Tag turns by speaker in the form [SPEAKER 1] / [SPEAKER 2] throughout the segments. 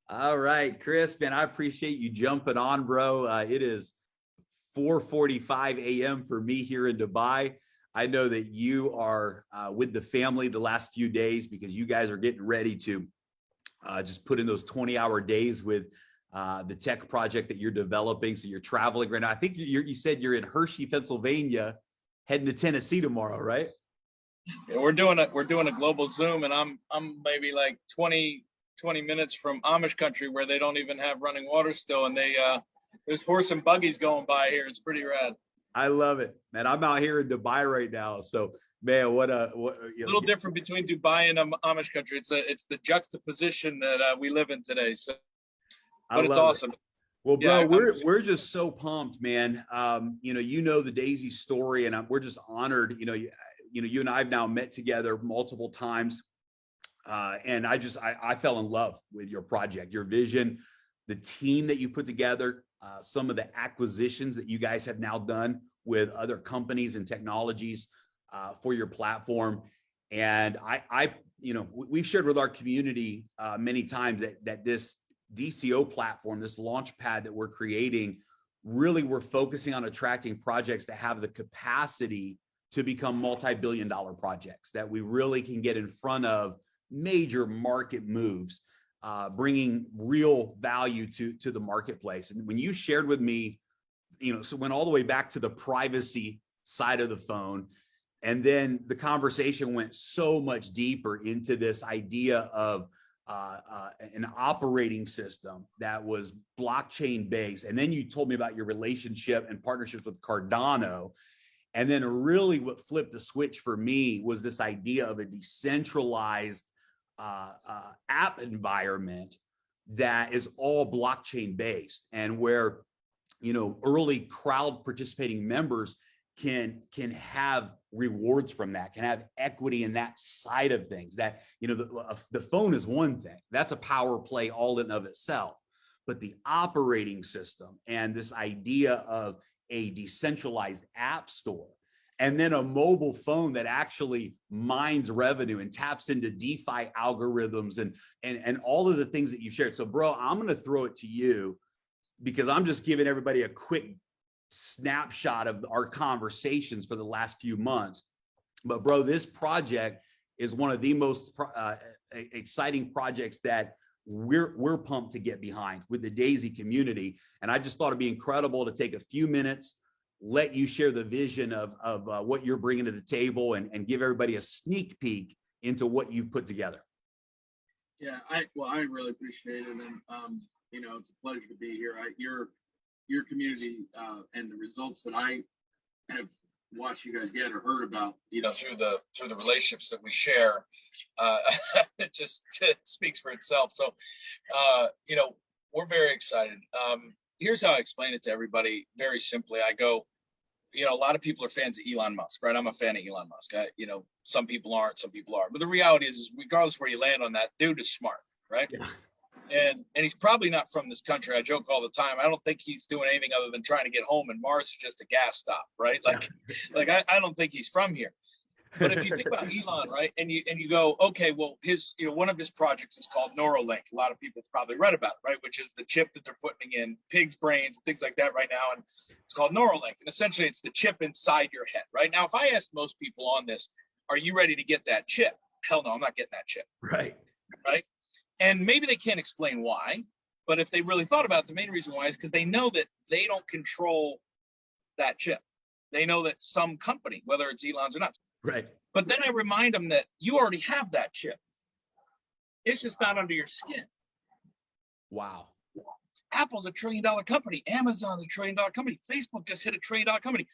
[SPEAKER 1] All right, Chris, man, I appreciate you jumping on, bro. It is 4:45 a.m. for me here in Dubai. I know that you are with the family the last few days because you guys are getting ready to just put in those 20-hour days with the tech project that you're developing. So you're traveling right now. I think you said you're in Hershey, Pennsylvania, heading to Tennessee tomorrow, right?
[SPEAKER 2] Yeah, we're doing a global Zoom, and I'm maybe like 20 minutes from Amish country where they don't even have running water still, and there's horse and buggies going by here. It's pretty rad.
[SPEAKER 1] I love it, man. I'm out here in Dubai right now, so man, what
[SPEAKER 2] A little different between Dubai and Amish country. It's the juxtaposition that we live in today. So, but it's awesome.
[SPEAKER 1] It. Well, bro, yeah, we're just so pumped, man. You know the Daisy story, and we're just honored. You and I have now met together multiple times, and I fell in love with your project, your vision, the team that you put together, some of the acquisitions that you guys have now done with other companies and technologies for your platform. And we've shared with our community many times that this DCO platform, this launch pad that we're creating, really we're focusing on attracting projects that have the capacity to become multi-billion-dollar projects, that we really can get in front of major market moves, bringing real value to the marketplace. And when you shared with me, so went all the way back to the privacy side of the phone, and then the conversation went so much deeper into this idea of an operating system that was blockchain based. And then you told me about your relationship and partnerships with Cardano. And then really what flipped the switch for me was this idea of a decentralized app environment that is all blockchain based, and where early crowd participating members can have rewards from that, can have equity in that side of things. That the phone is one thing, that's a power play all in of itself, but the operating system and this idea of a decentralized app store, and then a mobile phone that actually mines revenue and taps into DeFi algorithms and all of the things that you shared. So bro, I'm going to throw it to you because I'm just giving everybody a quick snapshot of our conversations for the last few months. But bro, this project is one of the most exciting projects that we're pumped to get behind with the Daisy community. And I just thought it'd be incredible to take a few minutes, let you share the vision of what you're bringing to the table, and give everybody a sneak peek into what you've put together.
[SPEAKER 3] Yeah, I really appreciate it, and it's a pleasure to be here. Your community and the results that I have watched you guys get or heard about,
[SPEAKER 2] through the relationships that we share, it just speaks for itself. So, we're very excited. Here's how I explain it to everybody very simply. I go, a lot of people are fans of Elon Musk, right? I'm a fan of Elon Musk. Some people aren't, some people are. But the reality is regardless where you land on that, dude is smart, right? Yeah. And he's probably not from this country. I joke all the time. I don't think he's doing anything other than trying to get home, and Mars is just a gas stop, right? I don't think he's from here. But if you think about Elon, right, and you go, okay, well, his one of his projects is called Neuralink. A lot of people have probably read about it, right, which is the chip that they're putting in pigs' brains, things like that right now, and it's called Neuralink. And essentially, it's the chip inside your head, right? Now, if I ask most people on this, are you ready to get that chip? Hell no, I'm not getting that chip.
[SPEAKER 1] Right.
[SPEAKER 2] And maybe they can't explain why, but if they really thought about it, the main reason why is because they know that they don't control that chip. They know that some company, whether it's Elon's or not.
[SPEAKER 1] Right.
[SPEAKER 2] But then I remind them that you already have that chip. It's just not under your skin.
[SPEAKER 1] Wow.
[SPEAKER 2] Apple's $1 trillion company. Amazon's $1 trillion company. Facebook just hit $1 trillion company.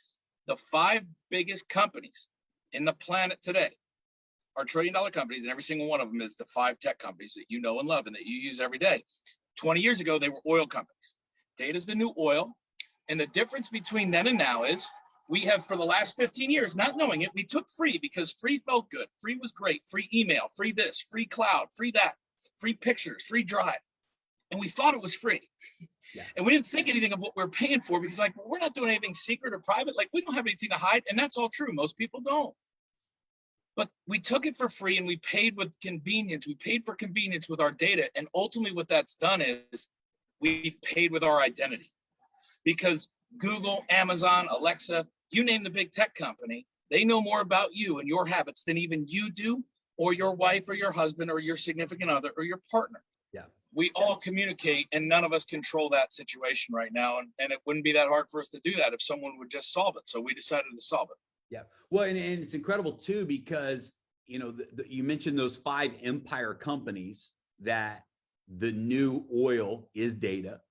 [SPEAKER 2] The 5 biggest companies in the planet today are $1 trillion companies, and every single one of them is the 5 tech companies that you know and love and that you use every day. 20 years ago, they were oil companies. Data's the new oil. And the difference between then and now is we have, for the last 15 years, not knowing it, we took free because free felt good. Free was great. Free email, free this, free cloud, free that, free pictures, free drive. And we thought it was free. Yeah. And we didn't think anything of what we were paying for because, we're not doing anything secret or private. We don't have anything to hide. And that's all true. Most people don't. But we took it for free and we paid with convenience. We paid for convenience with our data. And ultimately what that's done is we've paid with our identity, because Google, Amazon, Alexa, you name the big tech company, they know more about you and your habits than even you do, or your wife or your husband or your significant other or your partner.
[SPEAKER 1] Yeah.
[SPEAKER 2] We all communicate, and none of us control that situation right now. And it wouldn't be that hard for us to do that if someone would just solve it. So we decided to solve it.
[SPEAKER 1] Yeah. Well, and it's incredible too, because, you know, you mentioned those 5 empire companies that the new oil is data,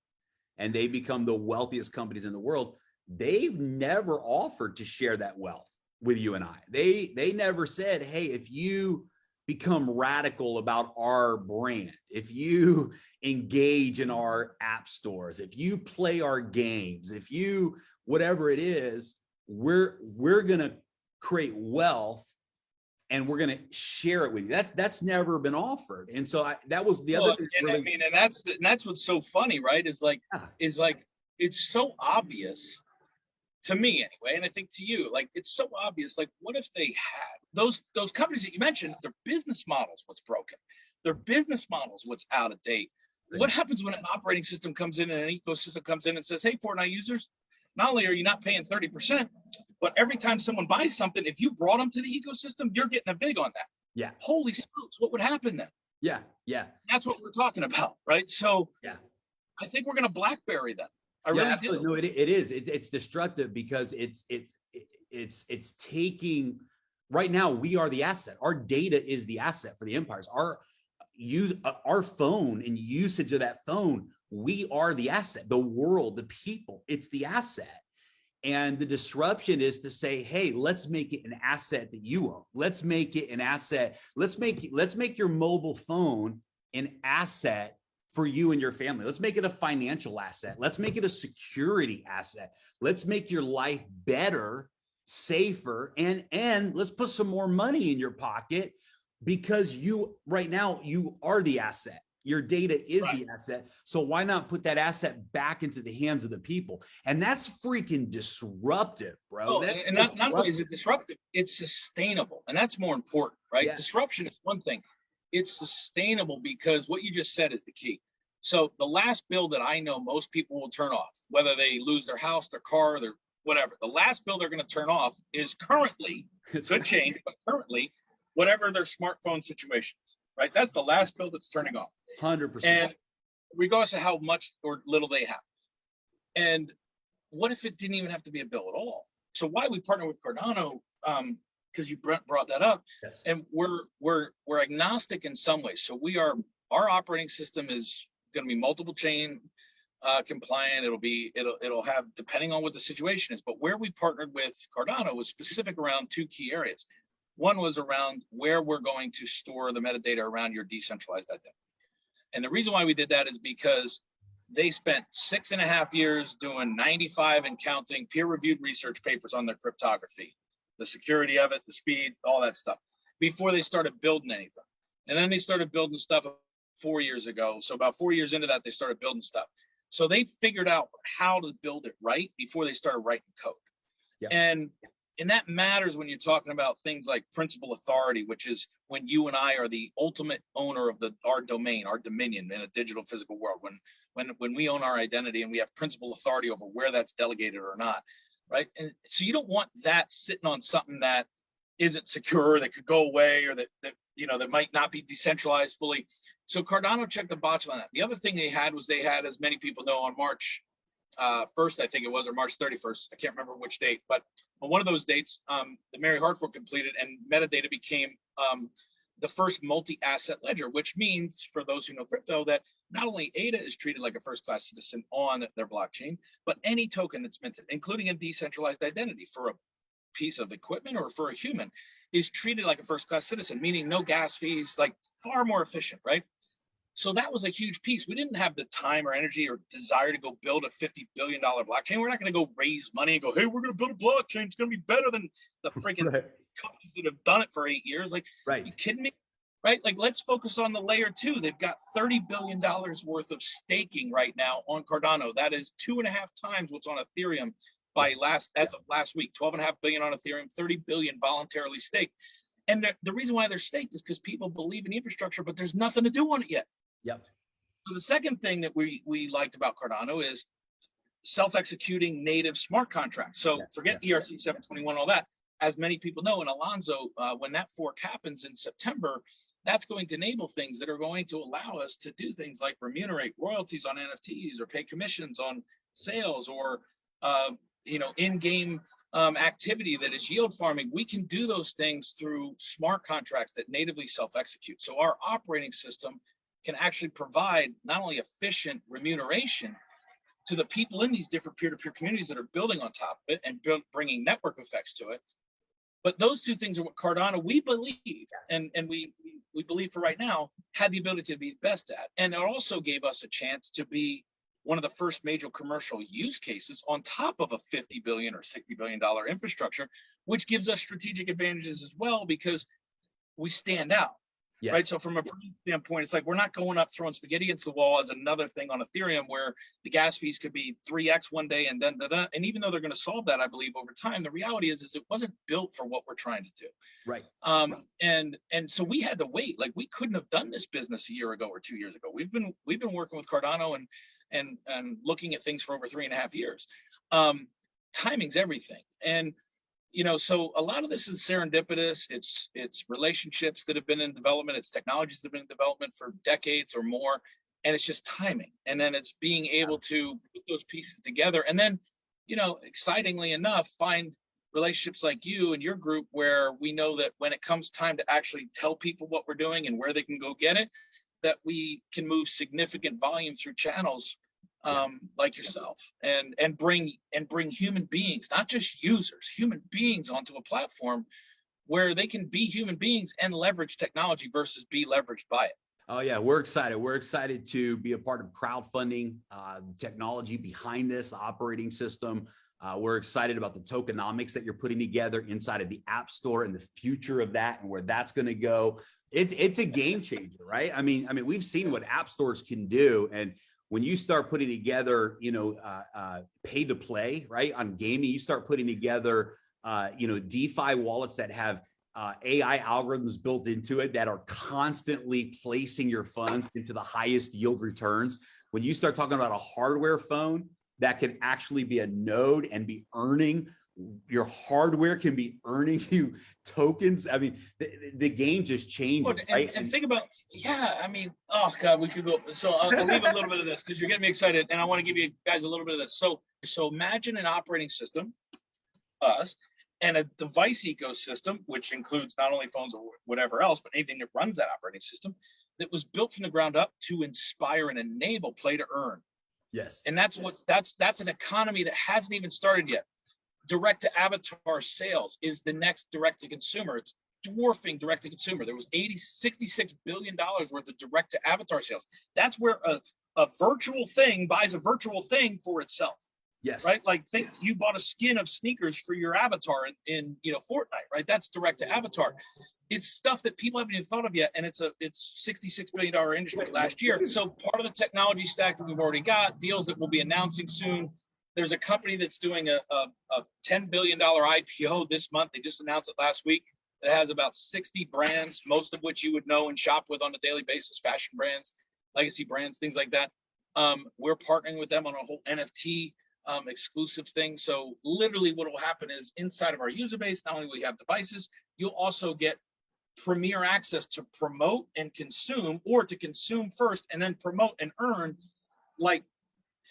[SPEAKER 1] and they become the wealthiest companies in the world. They've never offered to share that wealth with you and I. They never said, hey, if you become radical about our brand, if you engage in our app stores, if you play our games, if you, whatever it is, we're going to create wealth and we're going to share it with you. That's never been offered. And so that was the other thing.
[SPEAKER 2] Really, I mean, and that's what's so funny, right? Is like it's so obvious to me anyway, and I think to you, like, it's so obvious. Like, what if they had those companies that you mentioned, their business models what's broken, their business models what's out of date. What happens when an operating system comes in and an ecosystem comes in and says, hey, Fortnite users, not only are you not paying 30%, but every time someone buys something, if you brought them to the ecosystem, you're getting a vig on that.
[SPEAKER 1] Yeah.
[SPEAKER 2] Holy smokes, what would happen then?
[SPEAKER 1] Yeah. Yeah.
[SPEAKER 2] That's what we're talking about, right? So
[SPEAKER 1] yeah,
[SPEAKER 2] I think we're going to BlackBerry them. I
[SPEAKER 1] yeah,
[SPEAKER 2] really
[SPEAKER 1] absolutely.
[SPEAKER 2] do.
[SPEAKER 1] No, it is. It's destructive, because it's taking, right now we are the asset. Our data is the asset for the empires. Our phone and usage of that phone, we are the asset. The world, the people, it's the asset. And the disruption is to say, hey, let's make it an asset that you own. Let's make it an asset. Let's make your mobile phone an asset for you and your family. Let's make it a financial asset. Let's make it a security asset. Let's make your life better, safer, and let's put some more money in your pocket, because right now you are the asset. Your data is the asset. So why not put that asset back into the hands of the people? And that's freaking disruptive, bro.
[SPEAKER 2] And not only is it disruptive, it's sustainable. And that's more important, right?
[SPEAKER 1] Yes.
[SPEAKER 2] Disruption is one thing. It's sustainable, because what you just said is the key. So the last bill that I know most people will turn off, whether they lose their house, their car, their whatever, the last bill they're going to turn off is currently, could change, but currently, whatever their smartphone situation is, right? That's the last bill that's turning off.
[SPEAKER 1] 100%.
[SPEAKER 2] And regardless of how much or little they have. And what if it didn't even have to be a bill at all? So why we partner with Cardano, because you brought that up,
[SPEAKER 1] yes.
[SPEAKER 2] And we're agnostic in some ways. So our operating system is going to be multiple chain compliant. It'll have, depending on what the situation is. But where we partnered with Cardano was specific around 2 key areas. One was around where we're going to store the metadata around your decentralized identity. And the reason why we did that is because they spent 6.5 years doing 95 and counting peer-reviewed research papers on their cryptography, the security of it, the speed, all that stuff, before they started building anything. And then they started building stuff 4 years ago. So about 4 years into that, they started building stuff. So they figured out how to build it right before they started writing code.
[SPEAKER 1] Yep.
[SPEAKER 2] And that matters when you're talking about things like principal authority, which is when you and I are the ultimate owner of our domain, our dominion in a digital physical world. When we own our identity and we have principal authority over where that's delegated or not, right? And so you don't want that sitting on something that isn't secure, that could go away, or that might not be decentralized fully. So Cardano checked the box on that. The other thing they had, as many people know, on March 1st, I think it was, or March 31st. I can't remember which date, but on one of those dates, the Mary Hard fork completed, and metadata became the first multi-asset ledger, which means, for those who know crypto, that not only ADA is treated like a first-class citizen on their blockchain, but any token that's minted, including a decentralized identity for a piece of equipment or for a human, is treated like a first-class citizen, meaning no gas fees, like far more efficient, right? So that was a huge piece. We didn't have the time or energy or desire to go build a $50 billion blockchain. We're not going to go raise money and go, hey, we're going to build a blockchain. It's going to be better than the freaking companies that have done it for 8 years. Like, are you kidding me? Right? Like, let's focus on the layer 2. They've got $30 billion worth of staking right now on Cardano. That is 2.5 times what's on Ethereum as of last week. 12.5 billion on Ethereum, 30 billion voluntarily staked. And the reason why they're staked is because people believe in infrastructure, but there's nothing to do on it yet.
[SPEAKER 1] Yep.
[SPEAKER 2] So the second thing that we liked about Cardano is self-executing native smart contracts. So forget ERC 721, all that. As many people know, and Alonzo, when that fork happens in September, that's going to enable things that are going to allow us to do things like remunerate royalties on NFTs or pay commissions on sales or in-game activity that is yield farming. We can do those things through smart contracts that natively self-execute. So our operating system can actually provide not only efficient remuneration to the people in these different peer-to-peer communities that are building on top of it and bringing network effects to it. But those two things are what Cardano, we believe, and we believe for right now, had the ability to be best at. And it also gave us a chance to be one of the first major commercial use cases on top of a $50 billion or $60 billion infrastructure, which gives us strategic advantages as well because we stand out.
[SPEAKER 1] Yes.
[SPEAKER 2] Right. So from a brand standpoint, it's like we're not going up throwing spaghetti against the wall as another thing on Ethereum where the gas fees could be 3x one day and then and even though they're going to solve that, I believe over time, the reality is it wasn't built for what we're trying to do.
[SPEAKER 1] Right.
[SPEAKER 2] And so we had to wait. Like we couldn't have done this business a year ago or 2 years ago. We've been working with Cardano and looking at things for over 3.5 years. Timing's everything. And so a lot of this is serendipitous. It's relationships that have been in development. It's technologies that have been in development for decades or more. And it's just timing. And then it's being able to put those pieces together. And then, excitingly enough, find relationships like you and your group where we know that when it comes time to actually tell people what we're doing and where they can go get it, that we can move significant volume through channels like yourself and bring human beings, not just users, human beings onto a platform where they can be human beings and leverage technology versus be leveraged by it.
[SPEAKER 1] Oh yeah, we're excited. We're excited to be a part of crowdfunding, the technology behind this operating system. We're excited about the tokenomics that you're putting together inside of the Appstore and the future of that and where that's going to go. It's a game changer, right? I mean, we've seen what app stores can do, and when you start putting together, pay to play, right, on gaming, you start putting together, DeFi wallets that have AI algorithms built into it that are constantly placing your funds into the highest yield returns. When you start talking about a hardware phone that can actually be a node and be earning, your hardware can be earning you tokens. I mean, the game just changes, right?
[SPEAKER 2] And think about, oh God, we could go. So I'll leave a little bit of this because you're getting me excited, and I want to give you guys a little bit of this. So imagine an operating system, us, and a device ecosystem, which includes not only phones or whatever else, but anything that runs that operating system, that was built from the ground up to inspire and enable play to earn.
[SPEAKER 1] Yes.
[SPEAKER 2] And that's an economy that hasn't even started yet. Direct to avatar sales is the next direct to consumer. It's dwarfing direct to consumer. There was $66 billion worth of direct to avatar sales. That's where a virtual thing buys a virtual thing for itself.
[SPEAKER 1] Yes.
[SPEAKER 2] Right. Like think you bought a skin of sneakers for your avatar in Fortnite. Right. That's direct to avatar. It's stuff that people haven't even thought of yet, and it's $66 billion industry last year. So part of the technology stack that we've already got, deals that we'll be announcing soon. There's a company that's doing a $10 billion IPO this month. They just announced it last week. It has about 60 brands, most of which you would know and shop with on a daily basis, fashion brands, legacy brands, things like that. We're partnering with them on a whole NFT exclusive thing. So literally what will happen is inside of our user base, not only will we have devices, you'll also get premier access to promote and consume, or to consume first and then promote and earn, like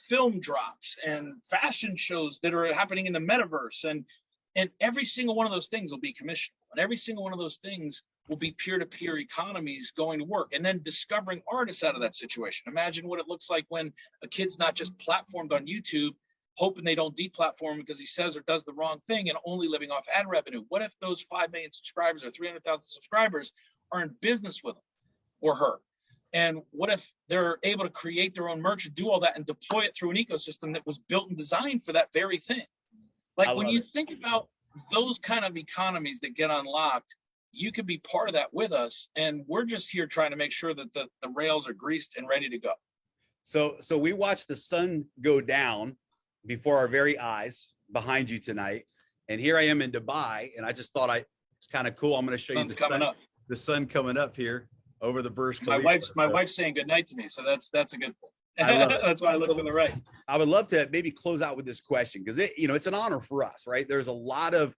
[SPEAKER 2] film drops and fashion shows that are happening in the metaverse, and every single one of those things will be commissionable, and every single one of those things will be peer-to-peer economies going to work, and then discovering artists out of that situation. Imagine what it looks like when a kid's not just platformed on YouTube hoping they don't deplatform because he says or does the wrong thing and only living off ad revenue. What if those 5 million subscribers or 300,000 subscribers are in business with him or her? And what if they're able to create their own merch and do all that and deploy it through an ecosystem that was built and designed for that very thing? Like when you think about those kind of economies that get unlocked, you could be part of that with us. And we're just here trying to make sure that the rails are greased and ready to go.
[SPEAKER 1] So we watched the sun go down before our very eyes behind you tonight. And here I am in Dubai. And I just thought It's kind of cool. I'm going to show you
[SPEAKER 2] Sun's coming up.
[SPEAKER 1] the sun coming up here over the Burj
[SPEAKER 2] My
[SPEAKER 1] Khalifa.
[SPEAKER 2] wife's saying good night to me, so that's a good thing.
[SPEAKER 1] I love it.
[SPEAKER 2] That's why I look to the right.
[SPEAKER 1] I would love to maybe close out with this question because it's an honor for us, right? There's a lot of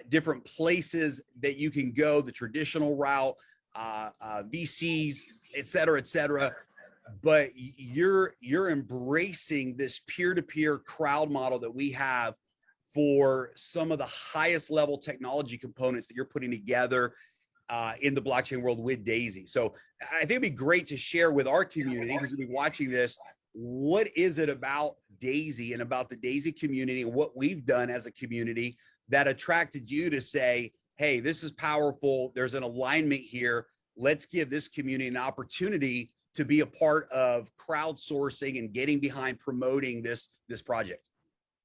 [SPEAKER 1] different places that you can go, the traditional route, VCs, et cetera, but you're embracing this peer-to-peer crowd model that we have for some of the highest level technology components that you're putting together in the blockchain world with Daisy. So I think it'd be great to share with our community who's gonna be watching this, what is it about Daisy and about the Daisy community and what we've done as a community that attracted you to say, hey, this is powerful. There's an alignment here. Let's give this community an opportunity to be a part of crowdsourcing and getting behind promoting this project.